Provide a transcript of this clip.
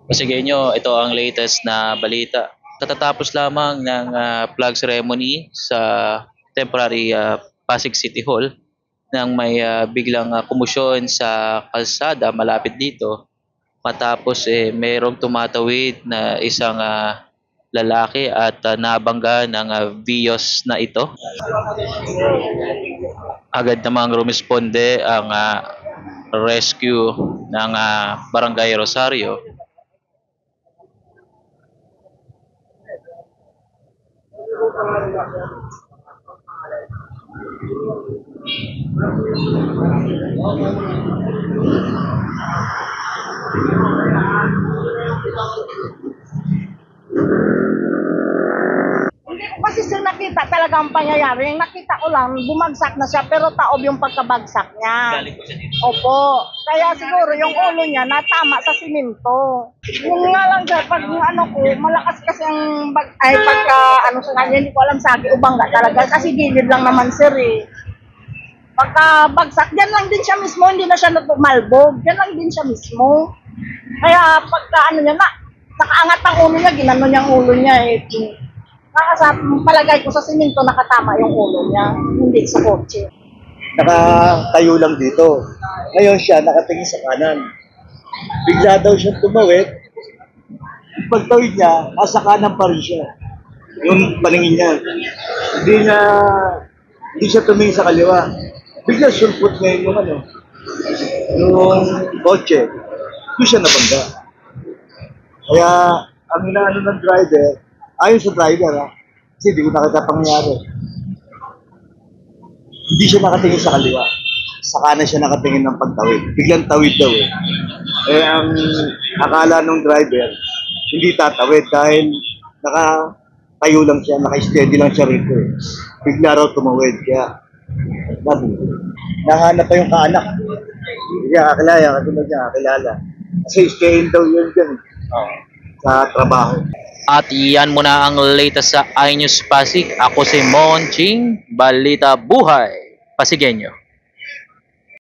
Sige nyo, ito ang latest na balita. Katatapos lamang ng flag ceremony sa temporary Pasig City Hall nang may biglang kumusyon sa kalsada malapit dito. Matapos mayroong tumatawid na isang lalaki at nabangga ng Vios na ito. Agad namang rumisponde ang rescue ng Barangay Rosario. Hindi ko kasi sir nakita talaga ang pangyayari. Yung nakita ko lang, bumagsak na siya pero taob yung pagkabagsak niya. Opo. Kaya siguro yung ulo niya natama sa simento. Yung nga lang sir, pag yung ano ko, malakas kasi ang pagka ano sa kanya, hindi ko alam sabi o bangga talaga. Kasi gilid lang naman sir eh. Pagka bagsak, dyan lang din siya mismo, hindi na siya malbog. Dyan lang din siya mismo. Kaya pagka ano niya, nakaangat ang ulo niya, ginano niya ang ulo niya eh. Sa palagay ko sa simento nakatama yung ulo niya, hindi sa kotse. Nakatayo lang dito. Ngayon siya nakatingin sa kanan. Bigla daw siyang tumawid. Pagtawid niya, nasa kanan pa rin siya. Yung paningin niya. Hindi siya tumingin sa kaliwa. Bigla sulpot niya yung yung kotse. Doon siya nabangga. Kaya ang inaano ng driver, ayon sa driver kasi hindi ko nakita pangyayari. Hindi siya nakatingin sa kaliwa. Sa kanan siya nakatingin ng pagtawid. Biglang tawid daw eh. Eh ang akala ng driver, hindi tatawid dahil nakatayo lang siya, naka-steady lang siya rito eh. Bigla raw tumawid. Kaya nahanap pa yung kaanak. Hindi niya kakilala. Kasi staying daw yun dyan sa trabaho. At yan muna ang latest sa iNews Pasig. Ako si Monching, Balita Buhay, Pasigueño.